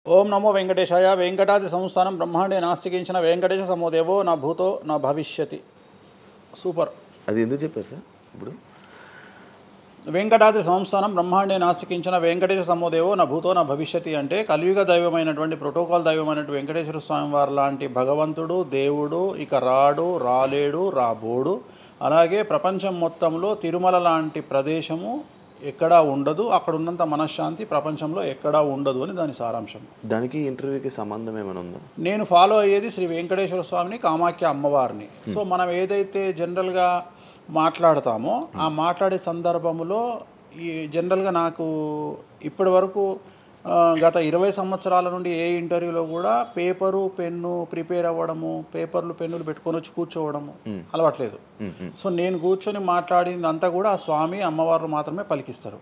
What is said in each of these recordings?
ఓం నమో వెంకటేశాయ. వెంకటాది సంస్థానం బ్రహ్మాండే నాస్తికించిన వెంకటేశ సమోదేవో నా భూతో నా భవిష్యతి. సూపర్. అది ఎందుకు చెప్పారు సార్ ఇప్పుడు? వెంకటాది సంస్థానం బ్రహ్మాండే నాస్తికించిన వెంకటేశ సమోదేవో నా భూతో నా భవిష్యతి అంటే కలియుగ దైవమైనటువంటి ప్రోటోకాల్ దైవమైనటువంటి వెంకటేశ్వర స్వామి వారు లాంటి భగవంతుడు, దేవుడు ఇక రాడు, రాలేడు, రాబోడు. అలాగే ప్రపంచం మొత్తంలో తిరుమల లాంటి ప్రదేశము ఎక్కడా ఉండదు, అక్కడ ఉన్నంత మనశ్శాంతి ప్రపంచంలో ఎక్కడా ఉండదు అని దాని సారాంశం. దానికి ఇంటర్వ్యూకి సంబంధం ఏమైనా ఉందా? నేను ఫాలో అయ్యేది శ్రీ వెంకటేశ్వర స్వామిని, కామాఖ్య అమ్మవారిని. సో మనం ఏదైతే జనరల్గా మాట్లాడతామో ఆ మాట్లాడే సందర్భంలో ఈ జనరల్గా నాకు ఇప్పటి వరకు గత 20 సంవత్సరాల నుండి ఏ ఇంటర్వ్యూలో కూడా పేపరు పెన్ను ప్రిపేర్ అవ్వడము, పేపర్లు పెన్నులు పెట్టుకొని వచ్చి కూర్చోవడము అలవాట్లేదు. సో నేను కూర్చొని మాట్లాడింది అంతా కూడా ఆ స్వామి అమ్మవారు మాత్రమే పలికిస్తారు.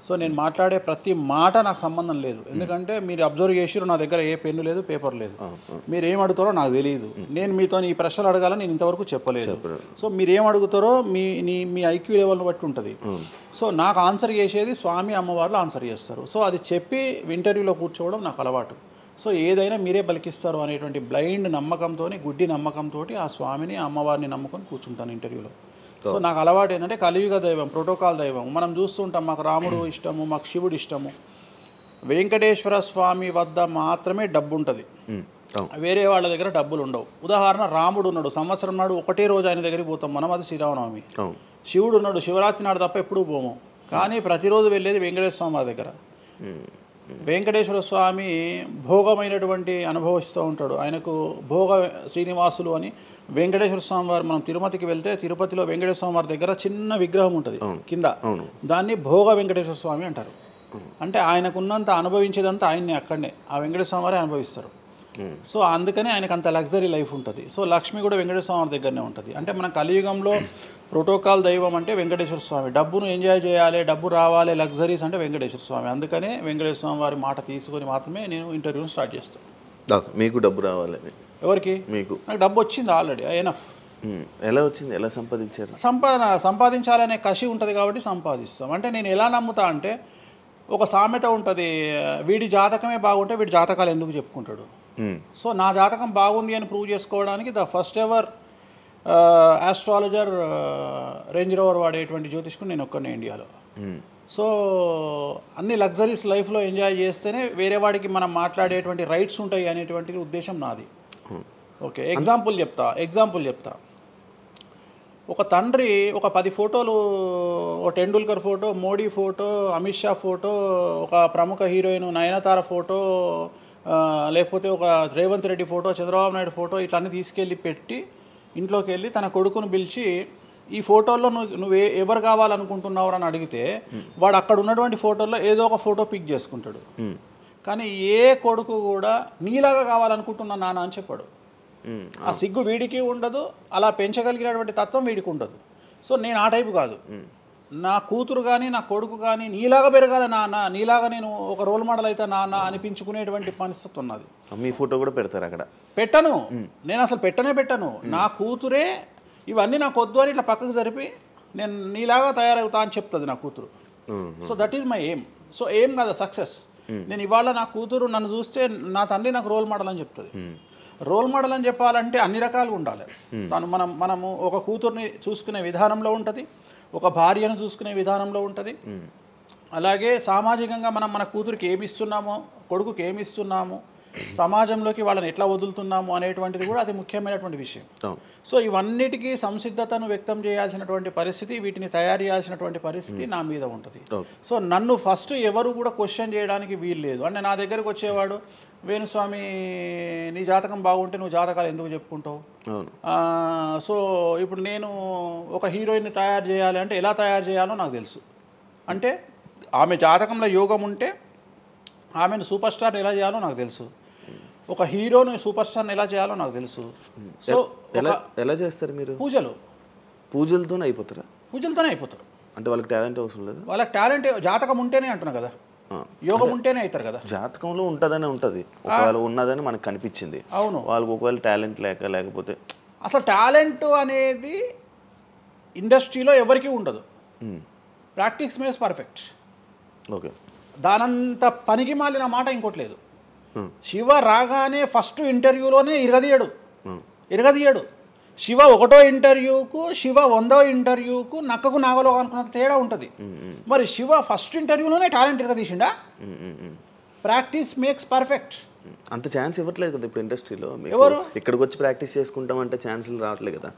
సో నేను మాట్లాడే ప్రతి మాట నాకు సంబంధం లేదు. ఎందుకంటే మీరు అబ్జర్వ్ చేసిరు, నా దగ్గర ఏ పెన్ను లేదు, పేపర్ లేదు. మీరు ఏం అడుగుతారో నాకు తెలియదు. నేను మీతో ఈ ప్రశ్నలు అడగాలని నేను ఇంతవరకు చెప్పలేదు. సో మీరు ఏం అడుగుతారో మీ ఐక్యూ లెవెల్ని బట్టి ఉంటుంది. సో నాకు ఆన్సర్ చేసేది స్వామి అమ్మవార్లు ఆన్సర్ చేస్తారు. సో అది చెప్పి ఇంటర్వ్యూలో కూర్చోవడం నాకు అలవాటు. సో ఏదైనా మీరే పలికిస్తారు అనేటువంటి బ్లైండ్ నమ్మకంతో, గుడ్డి నమ్మకంతో ఆ స్వామిని అమ్మవారిని నమ్ముకొని కూర్చుంటాను ఇంటర్వ్యూలో. సో నాకు అలవాటు ఏంటంటే కలియుగ దైవం, ప్రోటోకాల్ దైవం. మనం చూస్తుంటాం, మాకు రాముడు ఇష్టము, మాకు శివుడు ఇష్టము. వెంకటేశ్వర స్వామి వద్ద మాత్రమే డబ్బు ఉంటుంది, వేరే వాళ్ళ దగ్గర డబ్బులు ఉండవు. ఉదాహరణ, రాముడు ఉన్నాడు, సంవత్సరం నాడు ఒకటే రోజు ఆయన దగ్గరికి పోతాం మనం, అది శ్రీరామనవమి. శివుడు ఉన్నాడు, శివరాత్రి నాడు తప్ప ఎప్పుడూ పోము, కానీ ప్రతిరోజు వెళ్ళేది వెంకటేశ్వర స్వామి వారి దగ్గర. వెంకటేశ్వర స్వామి భోగమైనటువంటి అనుభవిస్తూ ఉంటాడు. ఆయనకు భోగ శ్రీనివాసులు అని వెంకటేశ్వర స్వామి వారు, మనం తిరుపతికి వెళ్తే తిరుపతిలో వెంకటేశ్వర స్వామి వారి దగ్గర చిన్న విగ్రహం ఉంటుంది కింద, దాన్ని భోగ వెంకటేశ్వర స్వామి అంటారు. అంటే ఆయనకున్నంత అనుభవించేదంతా ఆయన్ని అక్కడనే ఆ వెంకటేశ్వర స్వామి వారే అనుభవిస్తారు. సో అందుకని ఆయనకు అంత లగ్జరీ లైఫ్ ఉంటుంది. సో లక్ష్మి కూడా వెంకటేశ్వర స్వామి వారి దగ్గరనే ఉంటుంది. అంటే మన కలియుగంలో ప్రోటోకాల్ దైవం అంటే వెంకటేశ్వర స్వామి. డబ్బును ఎంజాయ్ చేయాలి, డబ్బు రావాలి, లగ్జరీస్ అంటే వెంకటేశ్వర స్వామి. అందుకనే వెంకటేశ్వర స్వామి వారి మాట తీసుకొని మాత్రమే నేను ఇంటర్వ్యూని స్టార్ట్ చేస్తాను. మీకు డబ్బు రావాలి? ఎవరికి? మీకు. నాకు డబ్బు వచ్చింది ఆల్రెడీ, ఎనఫ్. ఎలా వచ్చింది? ఎలా సంపాదించారు? సంపాదించాలనే కసి ఉంటుంది కాబట్టి సంపాదిస్తాం. అంటే నేను ఎలా నమ్ముతా అంటే, ఒక సామెత ఉంటుంది, వీడి జాతకమే బాగుంటే వీడి జాతకాలు ఎందుకు చెప్పుకుంటాడు. సో నా జాతకం బాగుంది అని ప్రూవ్ చేసుకోవడానికి the first ever astrologer, range rover వాడేటువంటి జ్యోతిష్కుడు నేను ఒక్కనే ఇండియాలో. సో అన్ని లగ్జరీస్ లైఫ్లో ఎంజాయ్ చేస్తేనే వేరే వాడికి మనం మాట్లాడేటువంటి రైట్స్ ఉంటాయి అనేటువంటిది ఉద్దేశం నాది. ఓకే, ఎగ్జాంపుల్ చెప్తా. ఒక తండ్రి ఒక 10 ఫోటోలు, ఒక Tendulkar photo, Modi photo, Amit Shah photo, ఒక ప్రముఖ హీరోయిన్ నయనతార ఫోటో, లేకపోతే ఒక రేవంత్ రెడ్డి ఫోటో, చంద్రబాబు నాయుడు ఫోటో, ఇట్లన్నీ తీసుకెళ్ళి పెట్టి ఇంట్లోకి వెళ్ళి తన కొడుకును పిలిచి, ఈ ఫోటోల్లో నువ్వు ఎవరు కావాలనుకుంటున్నావు అని అడిగితే వాడు అక్కడ ఉన్నటువంటి ఫోటోల్లో ఏదో ఒక ఫోటో పిక్ చేసుకుంటాడు. కానీ ఏ కొడుకు కూడా నీలాగా కావాలనుకుంటున్నా నాన్న అని చెప్పాడు. ఆ సిగ్గు వీడికి ఉండదు, అలా పెంచగలిగినటువంటి తత్వం వీడికి ఉండదు. సో నేను ఆ టైపు కాదు. నా కూతురు కానీ నా కొడుకు కానీ నీలాగా పెరగాలి నాన్న, నీలాగా నేను ఒక రోల్ మోడల్ అయితే నాన్న అనిపించుకునేటువంటి పరిస్థితి ఉన్నది. మీ ఫోటో కూడా పెడతారు అక్కడ? పెట్టను, నేను అసలు పెట్టను. నా కూతురే ఇవన్నీ నాకు వద్దు అని ఇట్లా పక్కకు జరిపి నేను నీలాగా తయారవుతా అని చెప్తుంది నా కూతురు. So that is my aim. So aim కాదు, సక్సెస్. నేను ఇవాళ నా కూతురు నన్ను చూస్తే నా తండ్రి నాకు రోల్ మోడల్ అని చెప్తుంది. రోల్ మోడల్ అని చెప్పాలంటే అన్ని రకాలుగా ఉండాలి. మనము ఒక కూతుర్ని చూసుకునే విధానంలో ఉంటుంది, ఒక భార్యను చూసుకునే విధానంలో ఉంటుంది. అలాగే సామాజికంగా మనం మన కూతురికి ఏమి ఇస్తున్నామో, కొడుకుకి ఏమి ఇస్తున్నామో, సమాజంలోకి వాళ్ళని ఎట్లా వదులుతున్నాము అనేటువంటిది కూడా అది ముఖ్యమైనటువంటి విషయం. సో ఇవన్నిటికీ సంసిద్ధతను వ్యక్తం చేయాల్సినటువంటి పరిస్థితి, వీటిని తయారు చేయాల్సినటువంటి పరిస్థితి నా మీద ఉంటుంది. సో నన్ను ఫస్ట్ ఎవరు కూడా క్వశ్చన్ చేయడానికి వీలు లేదు. అంటే నా దగ్గరకు వచ్చేవాడు, వేణుస్వామి నీ జాతకం బాగుంటే నువ్వు జాతకాలు ఎందుకు చెప్పుకుంటావు. సో ఇప్పుడు నేను ఒక హీరోయిన్ని తయారు చేయాలి అంటే ఎలా తయారు చేయాలో నాకు తెలుసు. అంటే ఆమె జాతకంలో యోగం ఉంటే ఆమెను సూపర్ స్టార్ని ఎలా చేయాలో నాకు తెలుసు, ఒక హీరోని సూపర్ స్టార్ని ఎలా చేయాలో నాకు తెలుసు. సో ఎలా చేస్తారు మీరు? పూజలతోనే అయిపోతారా? పూజలతోనే అయిపోతారు. అంటే వాళ్ళకి టాలెంట్ అవసరం లేదు? వాళ్ళకి టాలెంట్ జాతకం ఉంటేనే అంటున్నా కదా, యోగం ఉంటేనే అవుతారు కదా. జాతకంలో ఉంటుందని ఉంటుంది, ఒకవేళ ఉన్నదని మనకు కనిపించింది. అవును, వాళ్ళకి ఒకవేళ టాలెంట్ లేకపోతే అసలు టాలెంట్ అనేది ఇండస్ట్రీలో ఎవరికీ ఉండదు. Practice makes perfect. ఓకే, దానంత పనికి మాలిన మాట ఇంకోటి లేదు. శివ రాగానే ఫస్ట్ ఇంటర్వ్యూలోనే ఇరగదీయడు. శివ 1వ ఇంటర్వ్యూకు శివ 100వ ఇంటర్వ్యూకు నక్కకు నాగలో అనుకున్నంత తేడా ఉంటుంది. మరి శివ ఫస్ట్ ఇంటర్వ్యూలోనే టాలెంట్ ఇరగదీసిండా? Practice makes perfect. అంత ఛాన్స్ ఇవ్వట్లేదు కదా ఇప్పుడు ఇండస్ట్రీలో. ఎవరు ఇక్కడికి వచ్చి ప్రాక్టీస్ చేసుకుంటామంటే ఛాన్సులు రావట్లేదు కదా.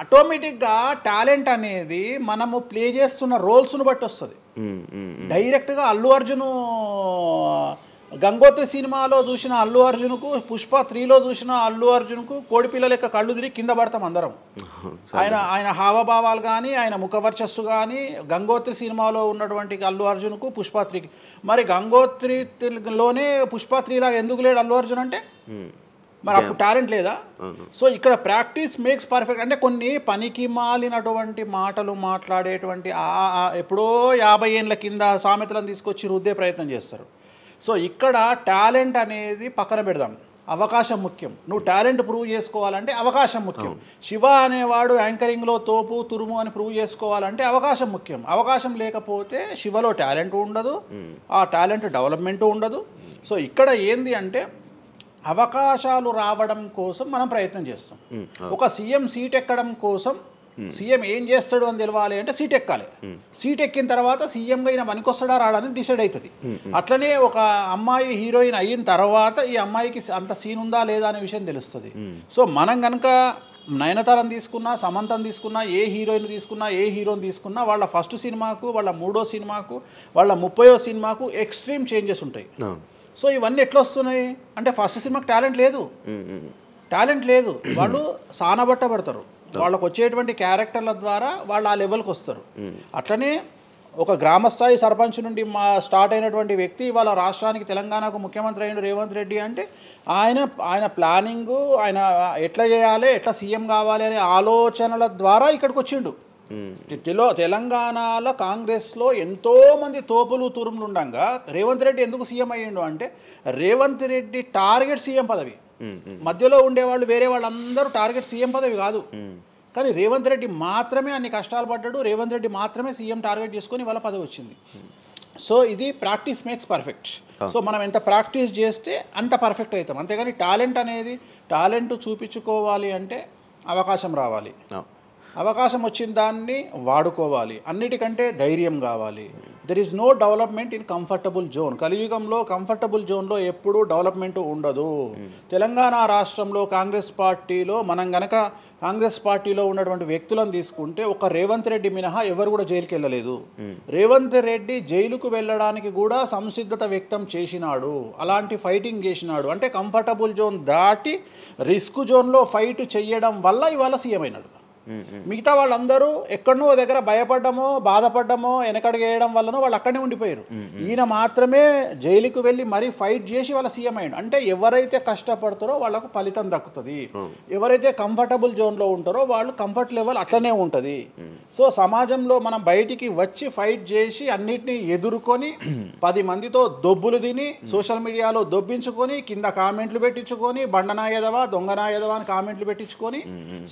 ఆటోమేటిక్గా టాలెంట్ అనేది మనము ప్లే చేస్తున్న రోల్స్ను బట్టి వస్తుంది. డైరెక్ట్గా అల్లు అర్జున్ గంగోత్రి సినిమాలో చూసిన అల్లు అర్జున్కు, పుష్ప 3లో చూసిన అల్లు అర్జున్కు కోడిపిల్ల లెక్క కళ్ళు తిరిగి కింద పడతాం అందరం. ఆయన హావభావాలు కానీ ఆయన ముఖవర్చస్సు కానీ గంగోత్రి సినిమాలో ఉన్నటువంటి అల్లు అర్జున్కు పుష్ప 3కి. మరి గంగోత్రిలోనే పుష్ప 3 లాగా ఎందుకు లేడు అల్లు అర్జున్ అంటే? మరి అప్పుడు టాలెంట్ లేదా? సో ఇక్కడ ప్రాక్టీస్ మేక్స్ పర్ఫెక్ట్. అంటే కొన్ని పనికి మాలినటువంటి మాటలు మాట్లాడేటువంటి ఎప్పుడో 50 ఏళ్ళ కింద సామెతలను తీసుకొచ్చి రుద్దే ప్రయత్నం చేస్తారు. సో ఇక్కడ టాలెంట్ అనేది పక్కన పెడదాం, అవకాశం ముఖ్యం. నువ్వు టాలెంట్ ప్రూవ్ చేసుకోవాలంటే అవకాశం ముఖ్యం. శివ అనేవాడు యాంకరింగ్లో తోపు తురుము అని ప్రూవ్ చేసుకోవాలంటే అవకాశం ముఖ్యం. అవకాశం లేకపోతే శివలో టాలెంట్ ఉండదు, ఆ టాలెంట్ డెవలప్మెంట్ ఉండదు. సో ఇక్కడ ఏంది అంటే అవకాశాలు రావడం కోసం మనం ప్రయత్నం చేస్తాం. ఒక సీఎం సీట్ ఎక్కడం కోసం సీఎం ఏం చేస్తాడు అని తెలవాలి అంటే సీట్ ఎక్కాలి. సీట్ ఎక్కిన తర్వాత సీఎంగా ఈయన పనికొస్తాడా రాడని డిసైడ్ అవుతుంది. అట్లనే ఒక అమ్మాయి హీరోయిన్ అయిన తర్వాత ఈ అమ్మాయికి అంత సీన్ ఉందా లేదా అనే విషయం తెలుస్తుంది. సో మనం కనుక నయనతారని తీసుకున్నా, సమంతని తీసుకున్నా, ఏ హీరోయిన్ తీసుకున్నా, ఏ హీరోని తీసుకున్నా వాళ్ళ ఫస్ట్ సినిమాకు, వాళ్ళ 3వ సినిమాకు, వాళ్ళ 30వ సినిమాకు ఎక్స్ట్రీమ్ చేంజెస్ ఉంటాయి. సో ఇవన్నీ ఎట్లా వస్తున్నాయి అంటే ఫస్ట్ సినిమాకి టాలెంట్ లేదు, వాళ్ళు సానబట్టబడతారు. వాళ్ళకు వచ్చేటువంటి క్యారెక్టర్ల ద్వారా వాళ్ళు ఆ లెవెల్కి వస్తారు. అట్లనే ఒక గ్రామస్థాయి సర్పంచ్ నుండి స్టార్ట్ అయినటువంటి వ్యక్తి వాళ్ళ రాష్ట్రానికి తెలంగాణకు ముఖ్యమంత్రి అయిన రేవంత్ రెడ్డి అంటే ఆయన ప్లానింగు, ఆయన ఎట్లా చేయాలి, ఎట్లా సీఎం కావాలి అనే ఆలోచనల ద్వారా ఇక్కడికి వచ్చిండు. తెలంగాణలో కాంగ్రెస్లో ఎంతోమంది తోపులు తురుములు ఉండగా రేవంత్ రెడ్డి ఎందుకు సీఎం అయ్యిండు అంటే రేవంత్ రెడ్డి టార్గెట్ సీఎం పదవి. మధ్యలో ఉండేవాళ్ళు వేరే వాళ్ళందరూ టార్గెట్ సీఎం పదవి కాదు. కానీ రేవంత్ రెడ్డి మాత్రమే అన్ని కష్టాలు పడ్డాడు. రేవంత్ రెడ్డి మాత్రమే సీఎం టార్గెట్ చేసుకొని వాళ్ళ పదవి వచ్చింది. సో ఇది ప్రాక్టీస్ మేక్స్ పర్ఫెక్ట్. సో మనం ఎంత ప్రాక్టీస్ చేస్తే అంత పర్ఫెక్ట్ అవుతాం. అంతేగాని టాలెంట్ చూపించుకోవాలి అంటే అవకాశం రావాలి. అవకాశం వచ్చిన దాన్ని వాడుకోవాలి. అన్నిటికంటే ధైర్యం కావాలి. There is no development in comfortable zone. కలియుగంలో కంఫర్టబుల్ జోన్లో ఎప్పుడూ డెవలప్మెంట్ ఉండదు. తెలంగాణ రాష్ట్రంలో కాంగ్రెస్ పార్టీలో మనం గనక కాంగ్రెస్ పార్టీలో ఉన్నటువంటి వ్యక్తులను తీసుకుంటే ఒక రేవంత్ రెడ్డి మినహా ఎవరు కూడా జైలుకి వెళ్ళలేదు. రేవంత్ రెడ్డి జైలుకు వెళ్ళడానికి కూడా సంసిద్ధత వ్యక్తం చేసినాడు, అలాంటి ఫైటింగ్ చేసినాడు. అంటే కంఫర్టబుల్ జోన్ దాటి రిస్క్ జోన్లో ఫైట్ చేయడం వల్ల ఇవాళ సీఎం అయినాడు. మిగతా వాళ్ళందరూ ఎక్కడనో దగ్గర భయపడ్డమో బాధపడ్డమో వెనకడిగేయడం వల్లనో వాళ్ళు అక్కడనే ఉండిపోయారు. ఈయన మాత్రమే జైలుకు వెళ్ళి మరీ ఫైట్ చేసి వాళ్ళ సీఎం అయ్యాడు. అంటే ఎవరైతే కష్టపడతారో వాళ్ళకు ఫలితం దక్కుతుంది. ఎవరైతే కంఫర్టబుల్ జోన్లో ఉంటారో వాళ్ళు కంఫర్ట్ లెవెల్ అట్లనే ఉంటుంది. సో సమాజంలో మనం బయటికి వచ్చి ఫైట్ చేసి అన్నిటినీ ఎదుర్కొని 10 మందితో దొబ్బులు తిని సోషల్ మీడియాలో దొబ్బించుకొని కింద కామెంట్లు పెట్టించుకొని బండనాయదవా దొంగనాయదవా అని కామెంట్లు పెట్టించుకొని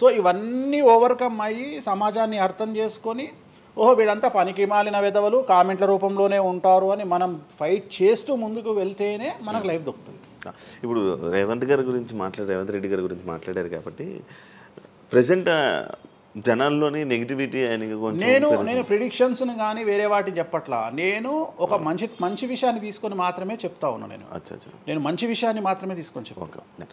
సో ఇవన్నీ ఓవర్కమ్ అయ్యి సమాజాన్ని అర్థం చేసుకొని ఓహో వీళ్ళంతా పనికి మాలిన వెధవలు కామెంట్ల రూపంలోనే ఉంటారు అని మనం ఫైట్ చేస్తూ ముందుకు వెళ్తేనే మనకు లైఫ్ దొరుకుతుంది. ఇప్పుడు రేవంత్ రెడ్డి గారి గురించి మాట్లాడారు కాబట్టి ప్రజెంట్ జనాల్లోని నెగిటివిటీ నేను ప్రిడిక్షన్స్ని కానీ వేరే వాటిని చెప్పట్లా. నేను ఒక మంచి విషయాన్ని తీసుకొని మాత్రమే చెప్తా ఉన్నా. నేను మంచి విషయాన్ని మాత్రమే తీసుకొని చెప్తాను.